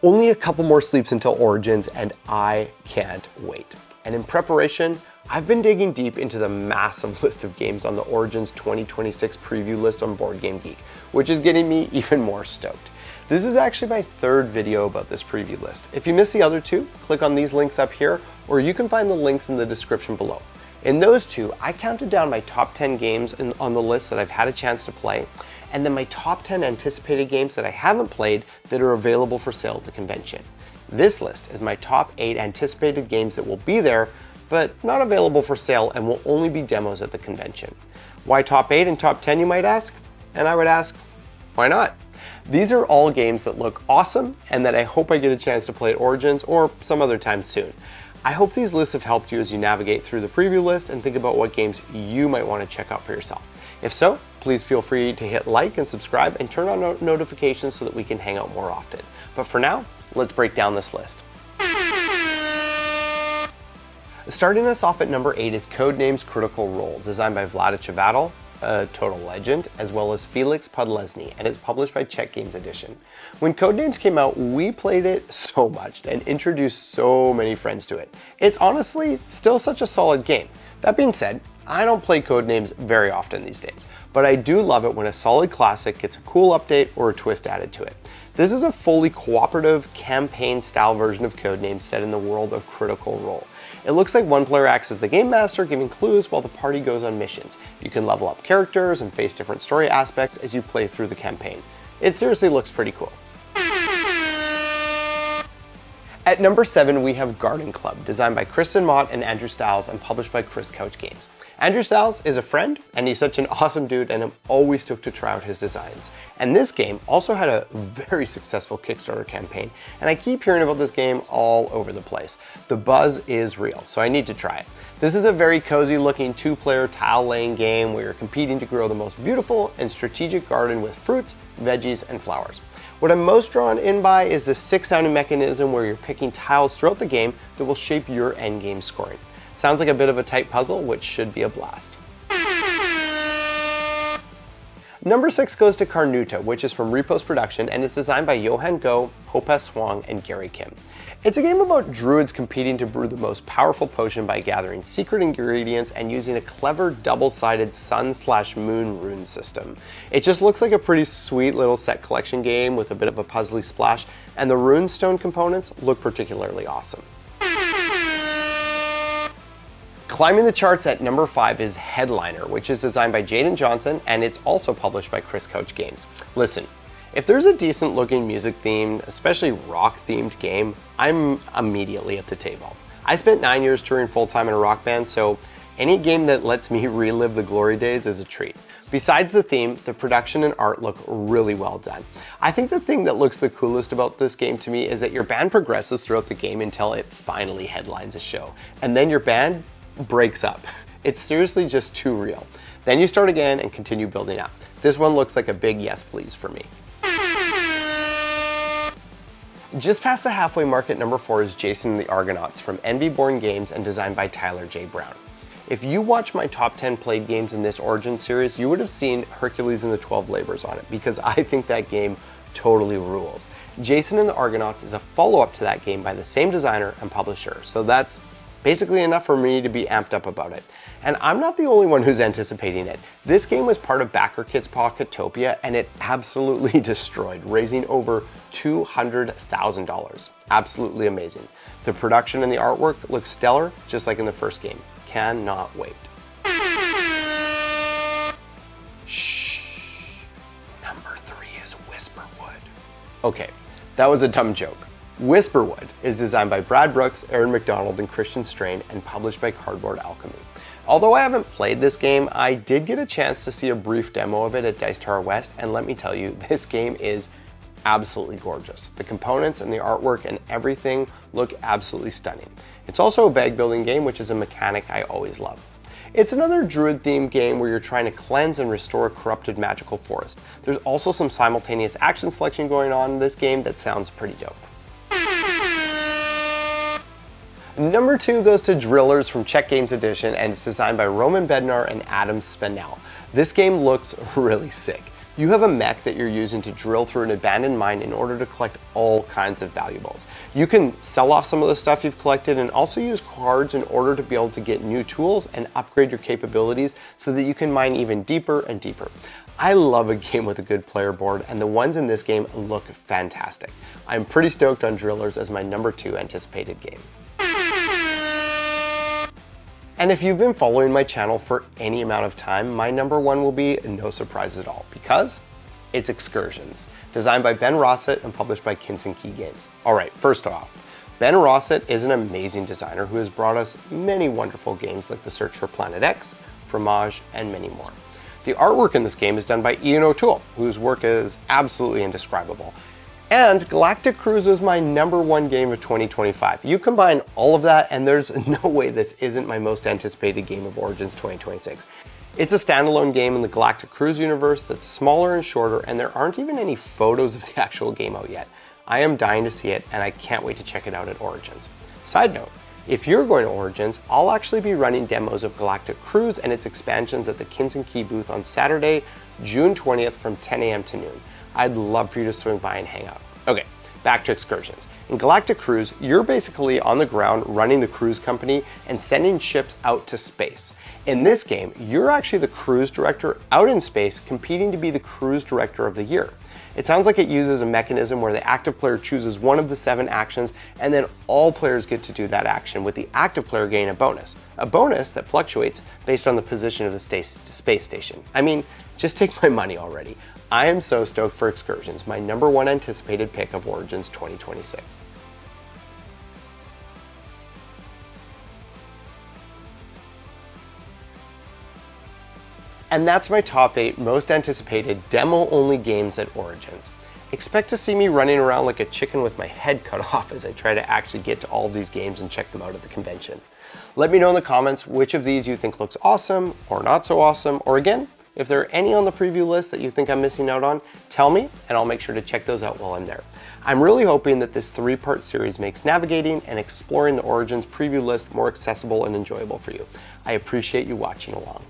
Only a couple more sleeps until Origins, and I can't wait. And in preparation, I've been digging deep into the massive list of games on the Origins 2026 preview list on BoardGameGeek, which is getting me even more stoked. This is actually my third video about this preview list. If you missed the other two, click on these links up here, or you can find the links in the description below. In those two, I counted down my top 10 games on the list that I've had a chance to play, and then my top 10 anticipated games that I haven't played that are available for sale at the convention. This list is my top 8 anticipated games that will be there, but not available for sale and will only be demos at the convention. Why top 8 and top 10, you might ask? And I would ask, why not? These are all games that look awesome and that I hope I get a chance to play at Origins or some other time soon. I hope these lists have helped you as you navigate through the preview list and think about what games you might want to check out for yourself. If so, please feel free to hit like and subscribe and turn on notifications so that we can hang out more often. But for now, let's break down this list. Starting us off at number 8 is Codenames Critical Role, designed by Vlada Chvátil, a total legend, as well as Felix Podlesny, and it's published by Czech Games Edition. When Codenames came out, we played it so much and introduced so many friends to it. It's honestly still such a solid game. That being said, I don't play Codenames very often these days, but I do love it when a solid classic gets a cool update or a twist added to it. This is a fully cooperative, campaign-style version of Codenames set in the world of Critical Role. It looks like one player acts as the game master, giving clues while the party goes on missions. You can level up characters and face different story aspects as you play through the campaign. It seriously looks pretty cool. At number 7, we have Garden Club, designed by Kristen Mott and Andrew Stiles and published by Chris Couch Games. Andrew Stiles is a friend, and he's such an awesome dude, and I'm always stoked to try out his designs. And this game also had a very successful Kickstarter campaign, and I keep hearing about this game all over the place. The buzz is real, so I need to try it. This is a very cozy looking 2-player tile laying game where you're competing to grow the most beautiful and strategic garden with fruits, veggies, and flowers. What I'm most drawn in by is the 6-sounding mechanism where you're picking tiles throughout the game that will shape your endgame scoring. Sounds like a bit of a tight puzzle, which should be a blast. Number 6 goes to Carnuta, which is from Repos Production and is designed by Johan Go, Hope Swang, and Gary Kim. It's a game about druids competing to brew the most powerful potion by gathering secret ingredients and using a clever double-sided sun/moon rune system. It just looks like a pretty sweet little set collection game with a bit of a puzzly splash, and the runestone components look particularly awesome. Climbing the charts at number 5 is Headliner, which is designed by Jaden Johnson and it's also published by Chris Couch Games. Listen, if there's a decent looking music themed, especially rock themed game, I'm immediately at the table. I spent 9 years touring full time in a rock band, so any game that lets me relive the glory days is a treat. Besides the theme, the production and art look really well done. I think the thing that looks the coolest about this game to me is that your band progresses throughout the game until it finally headlines a show, and then your band breaks up. It's seriously just too real. Then you start again and continue building up. This one looks like a big yes please for me. Just past the halfway mark at number 4 is Jason and the Argonauts from Envy Born Games and designed by Tyler J. Brown. If you watch my top 10 played games in this Origin series, you would have seen Hercules and the 12 Labors on it because I think that game totally rules. Jason and the Argonauts is a follow-up to that game by the same designer and publisher, so that's basically enough for me to be amped up about it. And I'm not the only one who's anticipating it. This game was part of Backer Kit's Pocketopia and it absolutely destroyed, raising over $200,000. Absolutely amazing. The production and the artwork look stellar, just like in the first game. Cannot wait. Shh. Number 3 is Whisperwood. Okay, that was a dumb joke. Whisperwood is designed by Brad Brooks, Aaron McDonald, and Christian Strain and published by Cardboard Alchemy. Although I haven't played this game, I did get a chance to see a brief demo of it at Dice Tower West, and let me tell you, this game is absolutely gorgeous. The components and the artwork and everything look absolutely stunning. It's also a bag building game, which is a mechanic I always love. It's another druid themed game where you're trying to cleanse and restore a corrupted magical forest. There's also some simultaneous action selection going on in this game that sounds pretty dope. Number 2 goes to Drillers from Czech Games Edition and it's designed by Roman Bednar and Adam Spinell. This game looks really sick. You have a mech that you're using to drill through an abandoned mine in order to collect all kinds of valuables. You can sell off some of the stuff you've collected and also use cards in order to be able to get new tools and upgrade your capabilities so that you can mine even deeper and deeper. I love a game with a good player board, and the ones in this game look fantastic. I'm pretty stoked on Drillers as my number 2 anticipated game. And if you've been following my channel for any amount of time, my number 1 will be no surprise at all, because it's Excursions, designed by Ben Rossett and published by Kinson Key Games. All right, first off, Ben Rossett is an amazing designer who has brought us many wonderful games like The Search for Planet X, Fromage, and many more. The artwork in this game is done by Ian O'Toole, whose work is absolutely indescribable. And Galactic Cruise was my number 1 game of 2025. You combine all of that and there's no way this isn't my most anticipated game of Origins 2026. It's a standalone game in the Galactic Cruise universe that's smaller and shorter, and there aren't even any photos of the actual game out yet. I am dying to see it and I can't wait to check it out at Origins. Side note, if you're going to Origins, I'll actually be running demos of Galactic Cruise and its expansions at the Kinson Key booth on Saturday, June 20th from 10 a.m. to noon. I'd love for you to swing by and hang out. Okay, back to Excursions. In Galactic Cruise, you're basically on the ground running the cruise company and sending ships out to space. In this game, you're actually the cruise director out in space, competing to be the cruise director of the year. It sounds like it uses a mechanism where the active player chooses one of the 7 actions, and then all players get to do that action, with the active player getting a bonus that fluctuates based on the position of the space station. I mean, just take my money already. I am so stoked for Excursions, my number 1 anticipated pick of Origins 2026. And that's my top 8 most anticipated demo-only games at Origins. Expect to see me running around like a chicken with my head cut off as I try to actually get to all of these games and check them out at the convention. Let me know in the comments which of these you think looks awesome or not so awesome, or again, if there are any on the preview list that you think I'm missing out on, tell me and I'll make sure to check those out while I'm there. I'm really hoping that this 3-part series makes navigating and exploring the Origins preview list more accessible and enjoyable for you. I appreciate you watching along.